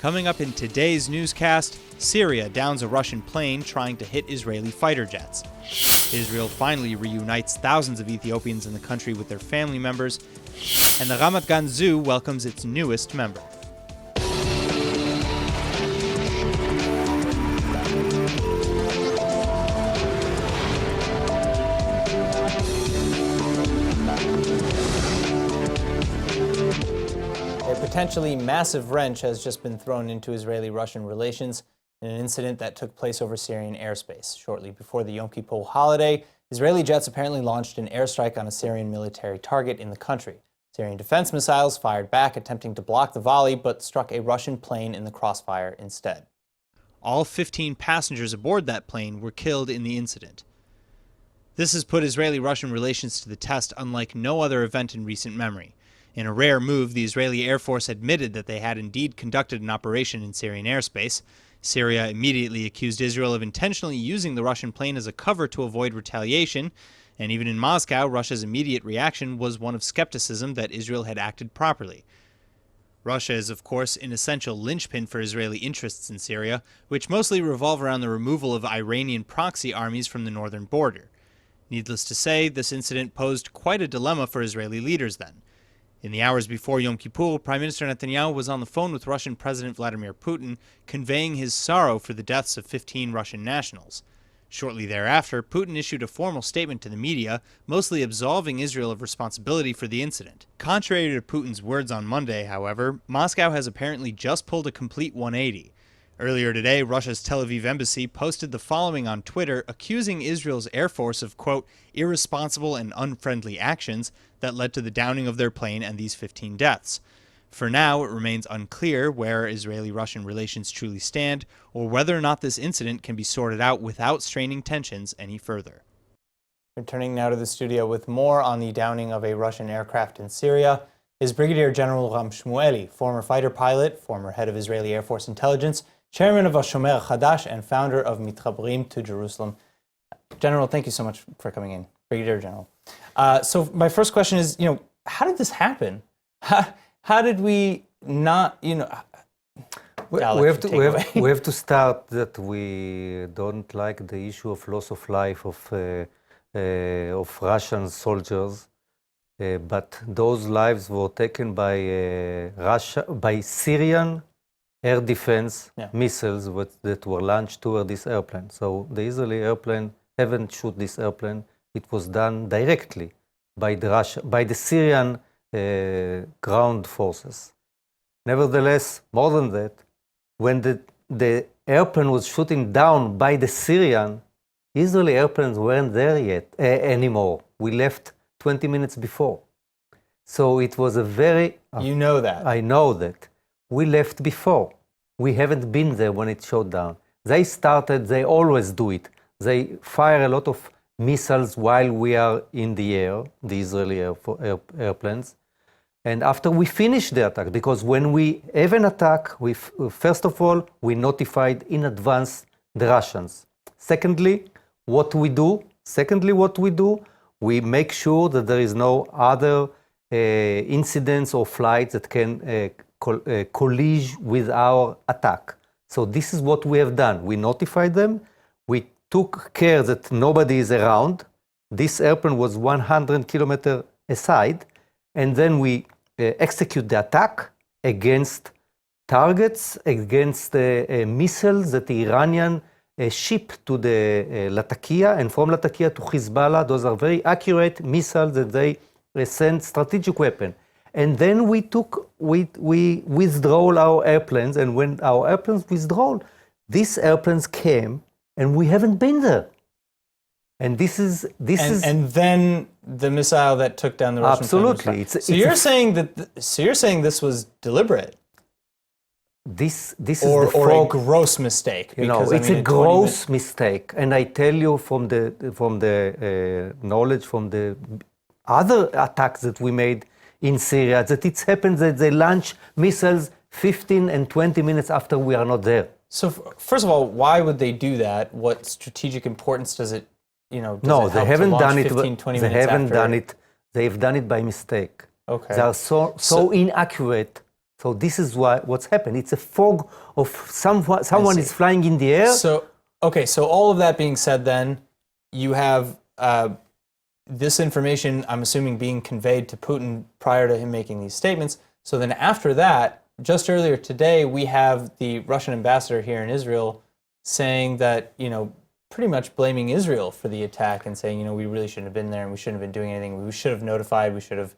Coming up in today's newscast, Syria downs a Russian plane trying to hit Israeli fighter jets. Israel finally reunites thousands of Ethiopians in the country with their family members, and the Ramat Gan Zoo welcomes its newest member. A potentially massive wrench has just been thrown into Israeli-Russian relations in an incident that took place over Syrian airspace. Shortly before the Yom Kippur holiday, Israeli jets apparently launched an airstrike on a Syrian military target in the country. Syrian defense missiles fired back, attempting to block the volley, but struck a Russian plane in the crossfire instead. All 15 passengers aboard that plane were killed in the incident. This has put Israeli-Russian relations to the test unlike no other event in recent memory. In a rare move, the Israeli Air Force admitted that they had indeed conducted an operation in Syrian airspace. Syria immediately accused Israel of intentionally using the Russian plane as a cover to avoid retaliation, and even in Moscow, Russia's immediate reaction was one of skepticism that Israel had acted properly. Russia is, of course, an essential linchpin for Israeli interests in Syria, which mostly revolve around the removal of Iranian proxy armies from the northern border. Needless to say, this incident posed quite a dilemma for Israeli leaders then. In the hours before Yom Kippur, Prime Minister Netanyahu was on the phone with Russian President Vladimir Putin, conveying his sorrow for the deaths of 15 Russian nationals. Shortly thereafter, Putin issued a formal statement to the media, mostly absolving Israel of responsibility for the incident. Contrary to Putin's words on Monday, however, Moscow has apparently just pulled a complete 180. Earlier today, Russia's Tel Aviv embassy posted the following on Twitter, accusing Israel's Air Force of, quote, irresponsible and unfriendly actions that led to the downing of their plane and these 15 deaths. For now, it remains unclear where Israeli-Russian relations truly stand, or whether or not this incident can be sorted out without straining tensions any further. Returning now to the studio with more on the downing of a Russian aircraft in Syria is Brigadier General Ram Shmueli, former fighter pilot, former head of Israeli Air Force Intelligence, chairman of HaShomer Chadash, and founder of Mitchabrim to Jerusalem. General, thank you so much for coming in. Brigadier General. So my first question is, how did this happen? How did we not, we have to start that we don't like the issue of loss of life of Russian soldiers, but those lives were taken by Syrian air defense missiles that were launched toward this airplane. So the Israeli airplane haven't shot this airplane. It was done directly by the Syrian ground forces. Nevertheless, more than that, when the airplane was shooting down by the Syrian, Israeli airplanes weren't there yet anymore. We left 20 minutes before. So it was a very... You know that. I know that. We left before. We haven't been there when it shot down. They always do it. They fire a lot of missiles while we are in the air, the Israeli airplanes. And after we finish the attack, because when we have an attack, first of all, we notified in advance the Russians. Secondly, what we do, we make sure that there is no other incidents or flights that can collide with our attack. So this is what we have done. We notified them. We took care that nobody is around. This airplane was 100 kilometers aside. And then we execute the attack against targets, against missiles that the Iranian ship to the Latakia, and from Latakia to Hezbollah. Those are very accurate missiles that they send strategic weapon. And then we withdraw our airplanes, and when our airplanes withdraw, these airplanes came, and we haven't been there. And this is and then the missile that took down the Russian absolutely. So you're saying this was deliberate. This is a gross mistake. It's a gross mistake, and I tell you from the knowledge from the other attacks that we made in Syria, that it happens that they launch missiles 15 and 20 minutes after we are not there. So first of all, why would they do that? What strategic importance does it, No, they haven't done it. 15, 20 they minutes haven't after? done it. They've done it by mistake. Okay. They are so inaccurate, So this is what's happened. It's a fog of someone is flying in the air. So, okay, so all of that being said then, you have this information, I'm assuming, being conveyed to Putin prior to him making these statements. So then after that, just earlier today, we have the Russian ambassador here in Israel saying that, pretty much blaming Israel for the attack and saying, we really shouldn't have been there and we shouldn't have been doing anything. We should have notified, we should have,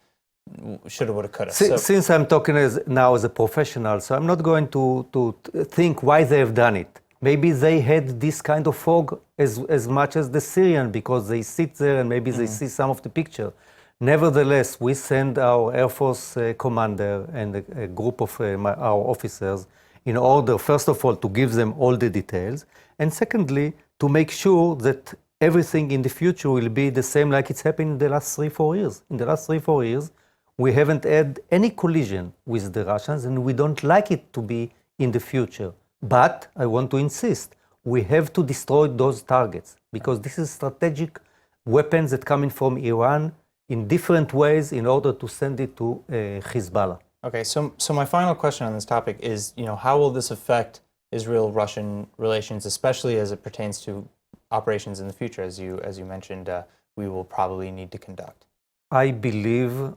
would have, could have. Since I'm talking now as a professional, so I'm not going to think why they have done it. Maybe they had this kind of fog as much as the Syrian, because they sit there and maybe they see some of the picture. Nevertheless, we send our Air Force commander and a group of our officers in order, first of all, to give them all the details, and secondly, to make sure that everything in the future will be the same like it's happened in the last 3-4 years. In the last 3-4 years, we haven't had any collision with the Russians, and we don't like it to be in the future. But I want to insist, we have to destroy those targets, because this is strategic weapons that come in from Iran in different ways in order to send it to Hezbollah. Okay, so my final question on this topic is, how will this affect Israel-Russian relations, especially as it pertains to operations in the future, as you mentioned, we will probably need to conduct? I believe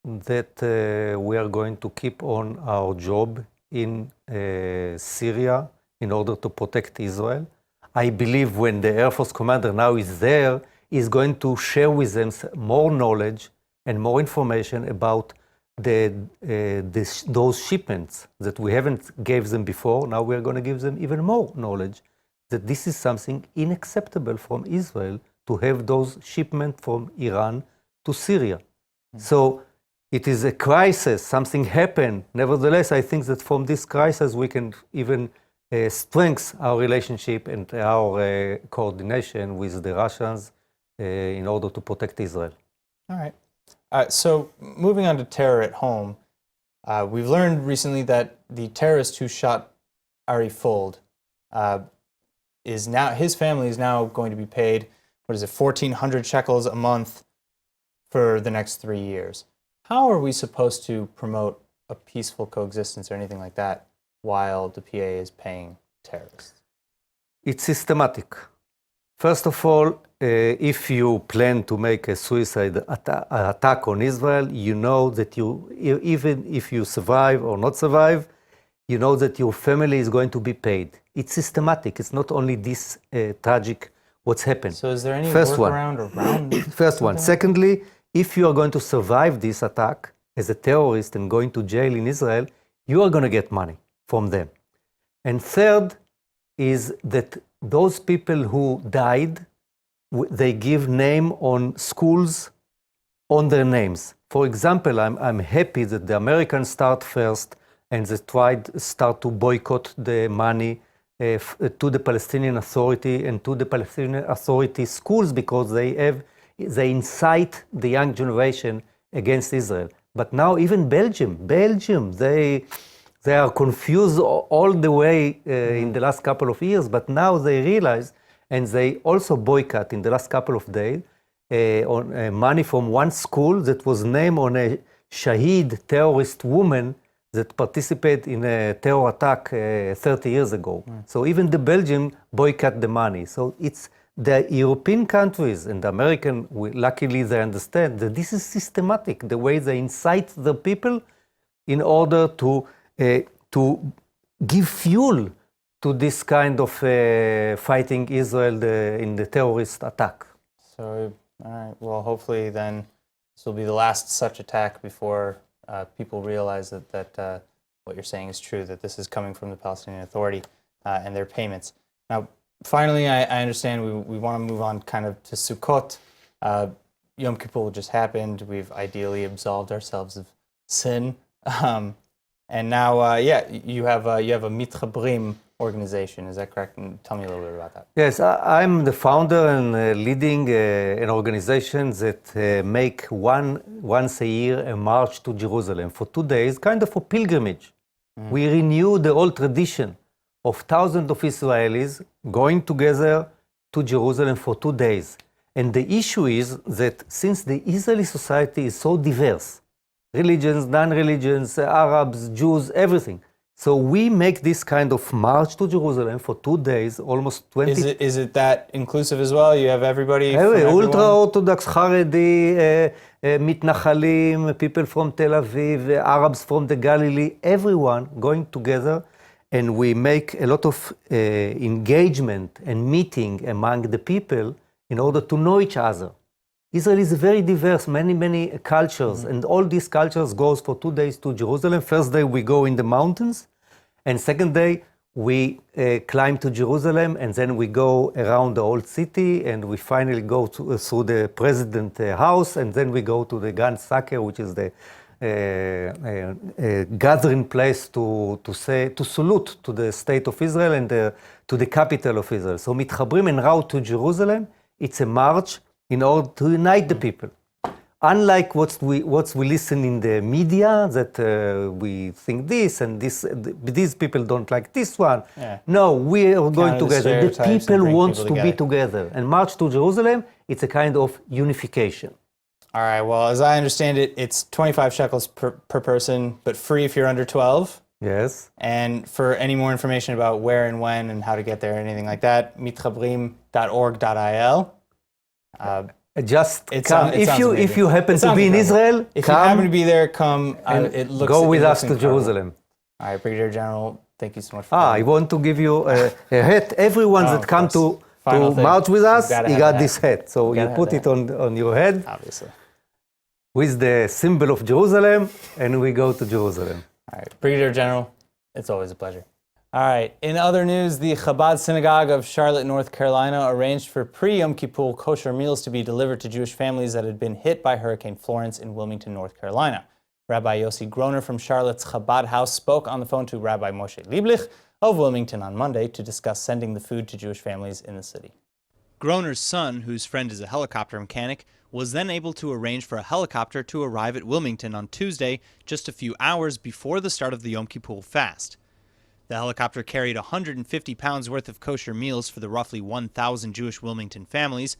that we are going to keep on our job in Syria in order to protect Israel. I believe when the Air Force commander now is there, is going to share with them more knowledge and more information about those shipments that we haven't gave them before. Now we are going to give them even more knowledge that this is something unacceptable from Israel to have those shipments from Iran to Syria. So it is a crisis, something happened. Nevertheless, I think that from this crisis we can even strengthen our relationship and our coordination with the Russians in order to protect Israel. All right. So moving on to terror at home, we've learned recently that the terrorist who shot Ari Fold his family is now going to be paid, 1,400 shekels a month for the next 3 years. How are we supposed to promote a peaceful coexistence or anything like that while the PA is paying terrorists? It's systematic. First of all, if you plan to make a suicide attack on Israel, you know that even if you survive or not survive, you know that your family is going to be paid. It's systematic. It's not only this tragic what's happened. So is there any workaround around First one. Secondly, if you are going to survive this attack as a terrorist and going to jail in Israel, you are going to get money from them. And third is that those people who died, they give name on schools on their names. For example, I'm happy that the Americans start first and they start to boycott the money to the Palestinian Authority and to the Palestinian Authority schools, because they incite the young generation against Israel. But now even Belgium, they are confused all the way in the last couple of years, but now they realize, and they also boycott in the last couple of days on money from one school that was named on a Shaheed terrorist woman that participated in a terror attack 30 years ago. So even the Belgian boycott the money. So it's the European countries and the American, luckily they understand that this is systematic, the way they incite the people in order to give fuel to this kind of fighting Israel in the terrorist attack. So, all right, well, hopefully then this will be the last such attack before people realize that what you're saying is true, that this is coming from the Palestinian Authority and their payments. Now, finally, I understand we want to move on kind of to Sukkot. Yom Kippur just happened. We've ideally absolved ourselves of sin. And now, you have a Mitchabrim organization, is that correct? And tell me a little bit about that. Yes, I'm the founder and leading an organization that make once a year a march to Jerusalem for 2 days, kind of a pilgrimage. We renew the old tradition of thousands of Israelis going together to Jerusalem for 2 days. And the issue is that since the Israeli society is so diverse, religions, non-religions, Arabs, Jews, everything. So we make this kind of march to Jerusalem for 2 days, almost 20. Is it that inclusive as well? You have everybody from everyone? Ultra-Orthodox, Haredi, Mitnachalim, people from Tel Aviv, Arabs from the Galilee, everyone going together, and we make a lot of engagement and meeting among the people in order to know each other. Israel is very diverse, many cultures, and all these cultures goes for 2 days to Jerusalem. First day we go in the mountains, and second day we climb to Jerusalem, and then we go around the old city, and we finally go through the president's house, and then we go to the Gan Saker, which is the gathering place to salute to the state of Israel and to the capital of Israel. So מתחברים en route to Jerusalem. It's a march in order to unite the people. Unlike what we listen in the media, that we think this and this, these people don't like this one. Yeah. No, we are going together. The people want to be together. together. And March to Jerusalem, it's a kind of unification. All right, well, as I understand it, it's 25 shekels per person, but free if you're under 12. Yes. And for any more information about where and when and how to get there, anything like that, mitchabrim.org.il. Just come. If you happen to be in Israel, if you happen to be there, come. Go with us to Jerusalem. All right, Brigadier General, thank you so much for I want to give you a hat. Everyone that come to march with us, he got this hat. So you put it on your head. Obviously. With the symbol of Jerusalem, and we go to Jerusalem. All right, Brigadier General, it's always a pleasure. All right, in other news, the Chabad Synagogue of Charlotte, North Carolina arranged for pre-Yom Kippur kosher meals to be delivered to Jewish families that had been hit by Hurricane Florence in Wilmington, North Carolina. Rabbi Yossi Groner from Charlotte's Chabad House spoke on the phone to Rabbi Moshe Lieblich of Wilmington on Monday to discuss sending the food to Jewish families in the city. Groner's son, whose friend is a helicopter mechanic, was then able to arrange for a helicopter to arrive at Wilmington on Tuesday, just a few hours before the start of the Yom Kippur fast. The helicopter carried 150 pounds worth of kosher meals for the roughly 1,000 Jewish Wilmington families,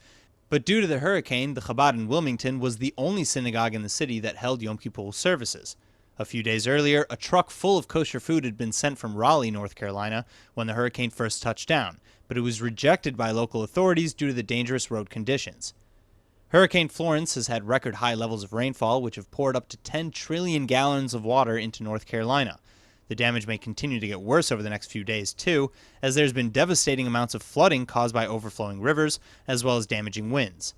but due to the hurricane, the Chabad in Wilmington was the only synagogue in the city that held Yom Kippur services. A few days earlier, a truck full of kosher food had been sent from Raleigh, North Carolina, when the hurricane first touched down, but it was rejected by local authorities due to the dangerous road conditions. Hurricane Florence has had record high levels of rainfall, which have poured up to 10 trillion gallons of water into North Carolina. The damage may continue to get worse over the next few days, too, as there's been devastating amounts of flooding caused by overflowing rivers, as well as damaging winds.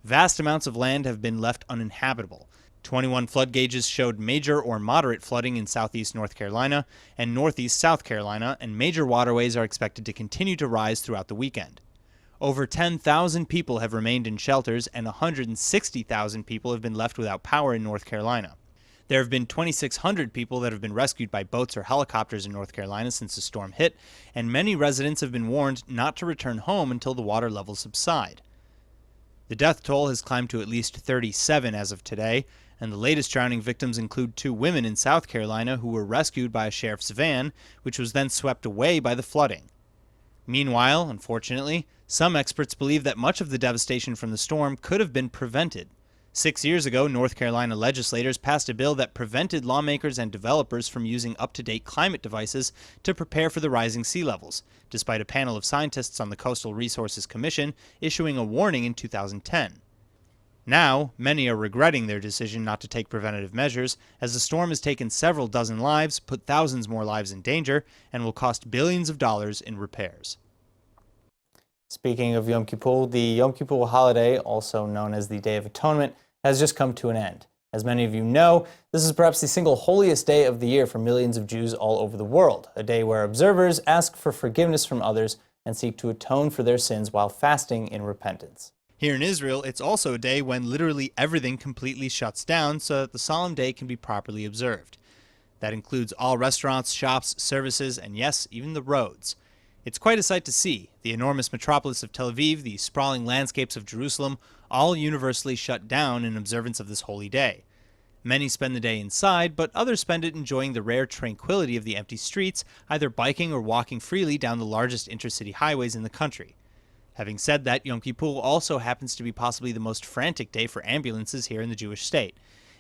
Vast amounts of land have been left uninhabitable. 21 flood gauges showed major or moderate flooding in southeast North Carolina and northeast South Carolina, and major waterways are expected to continue to rise throughout the weekend. Over 10,000 people have remained in shelters, and 160,000 people have been left without power in North Carolina. There have been 2,600 people that have been rescued by boats or helicopters in North Carolina since the storm hit, and many residents have been warned not to return home until the water levels subside. The death toll has climbed to at least 37 as of today, and the latest drowning victims include 2 women in South Carolina who were rescued by a sheriff's van, which was then swept away by the flooding. Meanwhile, unfortunately, some experts believe that much of the devastation from the storm could have been prevented. 6 years ago, North Carolina legislators passed a bill that prevented lawmakers and developers from using up-to-date climate devices to prepare for the rising sea levels, despite a panel of scientists on the Coastal Resources Commission issuing a warning in 2010. Now, many are regretting their decision not to take preventative measures, as the storm has taken several dozen lives, put thousands more lives in danger, and will cost billions of dollars in repairs. Speaking of Yom Kippur, the Yom Kippur holiday, also known as the Day of Atonement, has just come to an end. As many of you know, this is perhaps the single holiest day of the year for millions of Jews all over the world, a day where observers ask for forgiveness from others and seek to atone for their sins while fasting in repentance. Here in Israel, it's also a day when literally everything completely shuts down so that the solemn day can be properly observed. That includes all restaurants, shops, services, and yes, even the roads. It's quite a sight to see, the enormous metropolis of Tel Aviv, the sprawling landscapes of Jerusalem, all universally shut down in observance of this holy day. Many spend the day inside, but others spend it enjoying the rare tranquility of the empty streets, either biking or walking freely down the largest intercity highways in the country. Having said that, Yom Kippur also happens to be possibly the most frantic day for ambulances here in the Jewish state.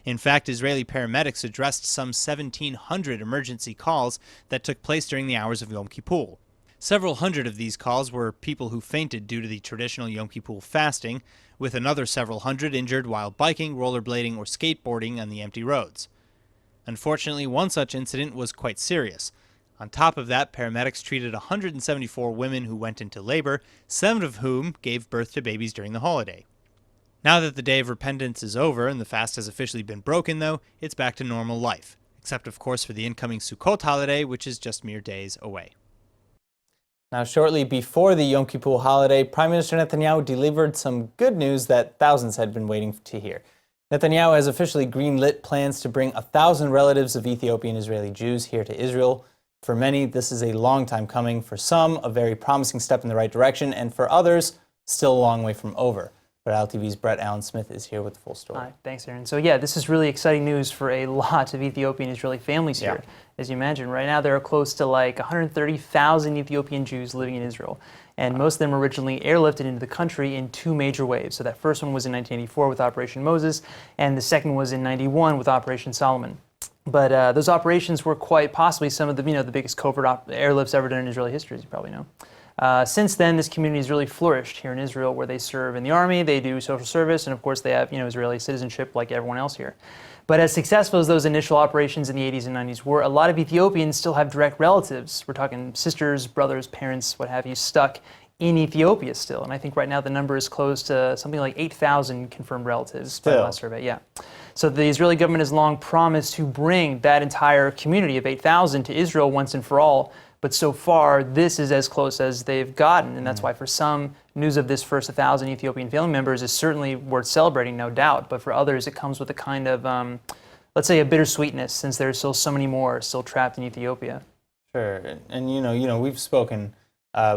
In fact, Israeli paramedics addressed some 1,700 emergency calls that took place during the hours of Yom Kippur. Several hundred of these calls were people who fainted due to the traditional Yom Kippur fasting, with another several hundred injured while biking, rollerblading, or skateboarding on the empty roads. Unfortunately, one such incident was quite serious. On top of that, paramedics treated 174 women who went into labor, 7 of whom gave birth to babies during the holiday. Now that the Day of Repentance is over and the fast has officially been broken, though, it's back to normal life, except of course for the incoming Sukkot holiday, which is just mere days away. Now, shortly before the Yom Kippur holiday, Prime Minister Netanyahu delivered some good news that thousands had been waiting to hear. Netanyahu has officially greenlit plans to bring 1,000 relatives of Ethiopian Israeli Jews here to Israel. For many, this is a long time coming. For some, a very promising step in the right direction, and for others, still a long way from over. But LTV's Brett Allen Smith is here with the full story. Hi, thanks, Aaron. So yeah, this is really exciting news for a lot of Ethiopian Israeli families here. As you imagine, right now there are close to like 130,000 Ethiopian Jews living in Israel. And most of them originally airlifted into the country in 2 major waves. So that first one was in 1984 with Operation Moses, and the second was in 91 with Operation Solomon. But those operations were quite possibly some of the, the biggest covert airlifts ever done in Israeli history, as you probably know. Since then, this community has really flourished here in Israel, where they serve in the army, they do social service, and of course they have, Israeli citizenship like everyone else here. But as successful as those initial operations in the 80s and 90s were, a lot of Ethiopians still have direct relatives. We're talking sisters, brothers, parents, what have you, stuck in Ethiopia still. And I think right now the number is close to something like 8,000 confirmed relatives by the last survey. Yeah. So the Israeli government has long promised to bring that entire community of 8,000 to Israel once and for all. But so far, this is as close as they've gotten. And that's why for some, news of this first 1,000 Ethiopian family members is certainly worth celebrating, no doubt. But for others, it comes with a kind of, let's say, a bittersweetness, since there's still so many more still trapped in Ethiopia. Sure. And, we've spoken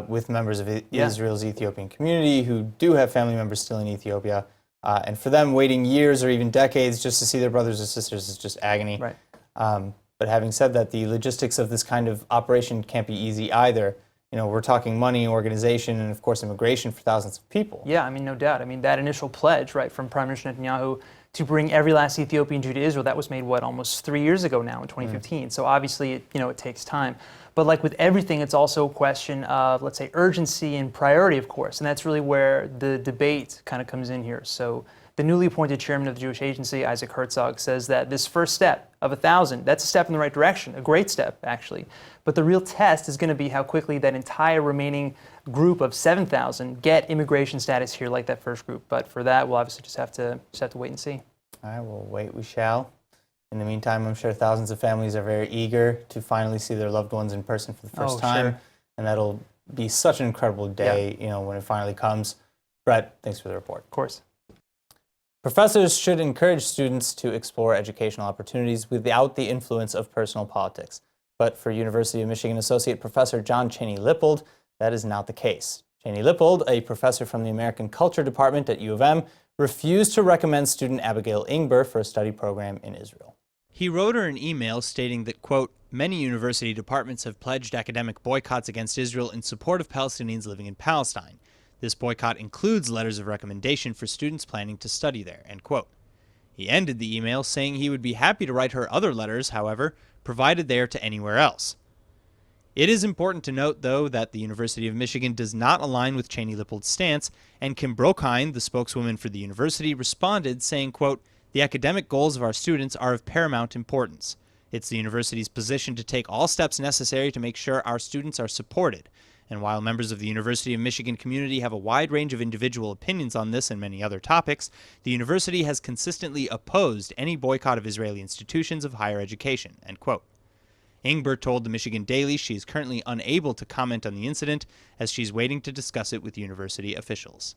with members of Israel's Ethiopian community who do have family members still in Ethiopia. And for them, waiting years or even decades just to see their brothers or sisters is just agony. Right. But having said that, the logistics of this kind of operation can't be easy either. We're talking money, organization, and of course immigration for thousands of people. Yeah, no doubt. that initial pledge, right, from Prime Minister Netanyahu to bring every last Ethiopian Jew to Israel, that was made, almost 3 years ago now in 2015. So obviously, it takes time. But like with everything, it's also a question of, let's say, urgency and priority, of course. And that's really where the debate kind of comes in here. So the newly appointed chairman of the Jewish Agency, Isaac Herzog, says that this first step of 1,000, that's a step in the right direction, a great step, actually. But the real test is going to be how quickly that entire remaining group of 7,000 get immigration status here like that first group. But for that, we'll obviously just have to wait and see. All right, we'll wait, we shall. In the meantime, I'm sure thousands of families are very eager to finally see their loved ones in person for the first time. Sure. And that'll be such an incredible day, when it finally comes. Brett, thanks for the report. Of course. Professors should encourage students to explore educational opportunities without the influence of personal politics. But for University of Michigan Associate Professor John Cheney-Lippold, that is not the case. Cheney-Lippold, a professor from the American Culture Department at U of M, refused to recommend student Abigail Ingber for a study program in Israel. He wrote her an email stating that, quote, many university departments have pledged academic boycotts against Israel in support of Palestinians living in Palestine. This boycott includes letters of recommendation for students planning to study there, end quote. He ended the email saying he would be happy to write her other letters, however, provided they are to anywhere else. It is important to note, though, that the University of Michigan does not align with Cheney-Lippold's stance, and Kim Brookhind, the spokeswoman for the university, responded saying, quote, the academic goals of our students are of paramount importance. It's the university's position to take all steps necessary to make sure our students are supported. And while members of the University of Michigan community have a wide range of individual opinions on this and many other topics, the university has consistently opposed any boycott of Israeli institutions of higher education, end quote. Ingber told the Michigan Daily she is currently unable to comment on the incident as she's waiting to discuss it with university officials.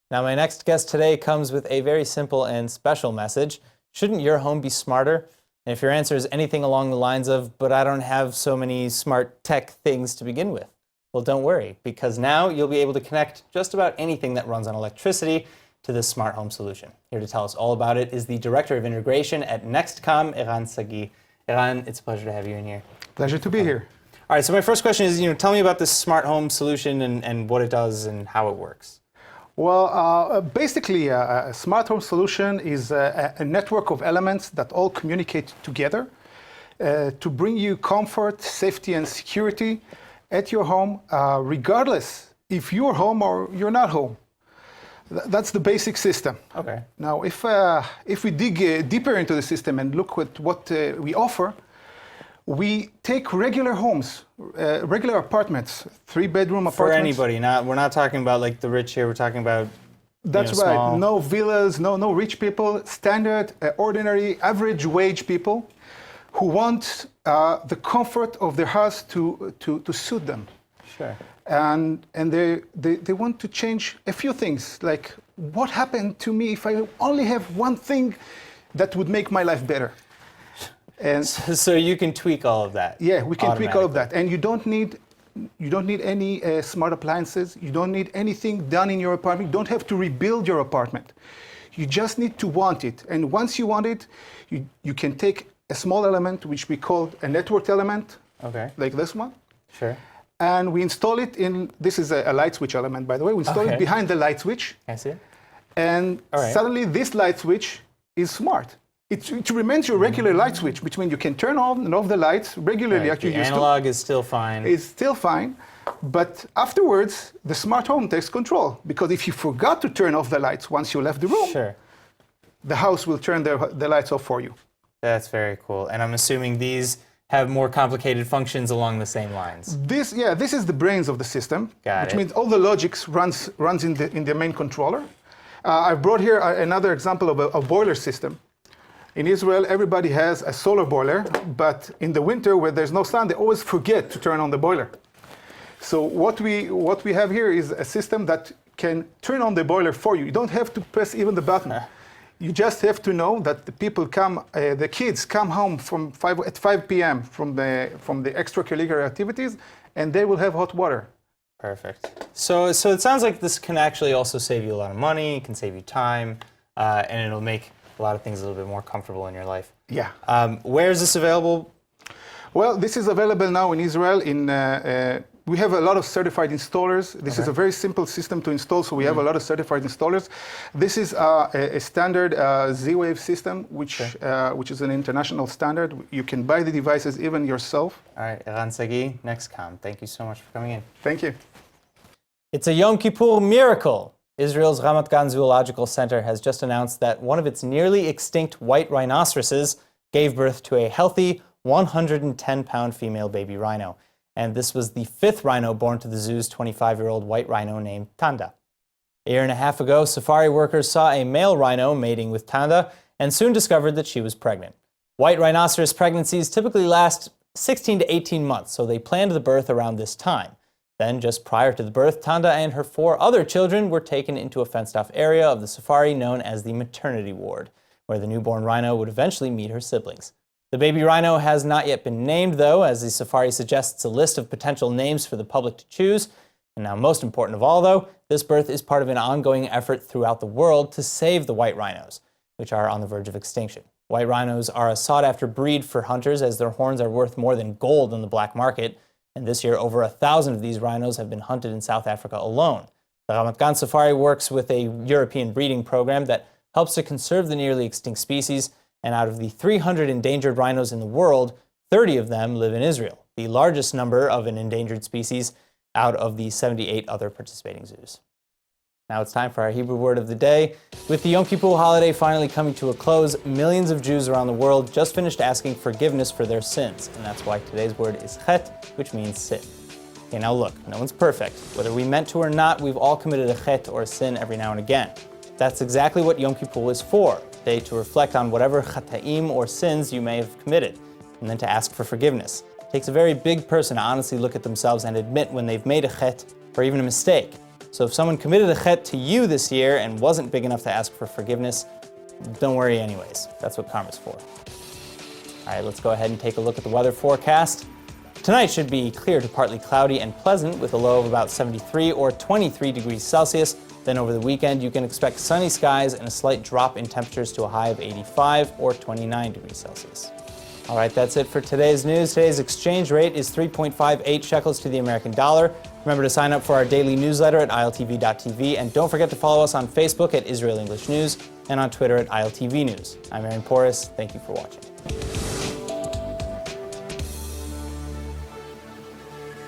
Now, my next guest today comes with a very simple and special message. Shouldn't your home be smarter? And if your answer is anything along the lines of, but I don't have so many smart tech things to begin with, well, don't worry, because now you'll be able to connect just about anything that runs on electricity to this smart home solution. Here to tell us all about it is the Director of Integration at Nextcom, Eran Sagi. Eran, it's a pleasure to have you in here. Pleasure to be here. All right, so my first question is, tell me about this smart home solution and what it does and how it works. Well, basically, a smart home solution is a network of elements that all communicate together to bring you comfort, safety, and security at your home, regardless if you're home or you're not home. That's the basic system. Okay. Now, if we dig deeper into the system and look at what we offer, we take regular homes, regular apartments, 3-bedroom apartments. For anybody, we're not talking about like the rich here. We're talking about That's right. small. No villas, no rich people. Standard, ordinary, average wage people who want the comfort of their house to suit them. Sure. And they want to change a few things, like what happened to me if I only have one thing that would make my life better. And So you can tweak all of that. yeah, we can tweak all of that, and you don't need any smart appliances. You don't need anything done in your apartment. You don't have to rebuild your apartment. You just need to want it, and once you want it, you can take a small element which we call a networked element, Okay. like this one, Sure. and we install it in. This is a light switch element, by the way. We install Okay. it behind the light switch, Can I see it? and All right. suddenly this light switch is smart. It remains your regular light switch, which means you can turn on and off the lights regularly. Right. Actually, The used to. analog is still fine. It's still fine, but afterwards, the smart home takes control, because if you forgot to turn off the lights once you left the room, Sure. the house will turn the lights off for you. That's very cool. And I'm assuming these have more complicated functions along the same lines. This is the brains of the system, Got which it. means all the logics runs in the main controller. I brought here another example of a boiler system. In Israel, everybody has a solar boiler, but in the winter, where there's no sun, they always forget to turn on the boiler. So what we have here is a system that can turn on the boiler for you. You don't have to press even the button. You just have to know that the kids come home at 5 p.m. from the extracurricular activities, and they will have hot water. Perfect. So it sounds like this can actually also save you a lot of money, it can save you time, and it'll make a lot of things a little bit more comfortable in your life. Yeah. Where is this available? Well, this is available now in Israel. We have a lot of certified installers. This is a very simple system to install, so we have a lot of certified installers. This is a standard Z-Wave system, which is an international standard. You can buy the devices even yourself. All right, Eran Sagi, Nextcom. Thank you so much for coming in. Thank you. It's a Yom Kippur miracle. Israel's Ramat Gan Zoological Center has just announced that one of its nearly extinct white rhinoceroses gave birth to a healthy 110-pound female baby rhino. And this was the 5th rhino born to the zoo's 25-year-old white rhino named Tanda. A year and a half ago, safari workers saw a male rhino mating with Tanda and soon discovered that she was pregnant. White rhinoceros pregnancies typically last 16 to 18 months, so they planned the birth around this time. Then, just prior to the birth, Tanda and her 4 other children were taken into a fenced-off area of the safari known as the maternity ward, where the newborn rhino would eventually meet her siblings. The baby rhino has not yet been named, though, as the safari suggests a list of potential names for the public to choose. And now, most important of all, though, this birth is part of an ongoing effort throughout the world to save the white rhinos, which are on the verge of extinction. White rhinos are a sought-after breed for hunters, as their horns are worth more than gold on the black market. And this year, over 1,000 of these rhinos have been hunted in South Africa alone. The Ramat Gan Safari works with a European breeding program that helps to conserve the nearly extinct species, and out of the 300 endangered rhinos in the world, 30 of them live in Israel, the largest number of an endangered species out of the 78 other participating zoos. Now it's time for our Hebrew word of the day. With the Yom Kippur holiday finally coming to a close, millions of Jews around the world just finished asking forgiveness for their sins. And that's why today's word is chet, which means sin. Okay, now look, no one's perfect. Whether we meant to or not, we've all committed a chet or a sin every now and again. That's exactly what Yom Kippur is for, a day to reflect on whatever chata'im or sins you may have committed, and then to ask for forgiveness. It takes a very big person to honestly look at themselves and admit when they've made a chet or even a mistake. So if someone committed a chet to you this year and wasn't big enough to ask for forgiveness, don't worry anyways. That's what karma's for. All right, let's go ahead and take a look at the weather forecast. Tonight should be clear to partly cloudy and pleasant with a low of about 73 or 23 degrees Celsius. Then over the weekend, you can expect sunny skies and a slight drop in temperatures to a high of 85 or 29 degrees Celsius. All right, that's it for today's news. Today's exchange rate is 3.58 shekels to the American dollar. Remember to sign up for our daily newsletter at iltv.tv, and don't forget to follow us on Facebook at Israel English News and on Twitter at ILTV News. I'm Aaron Porras. Thank you for watching.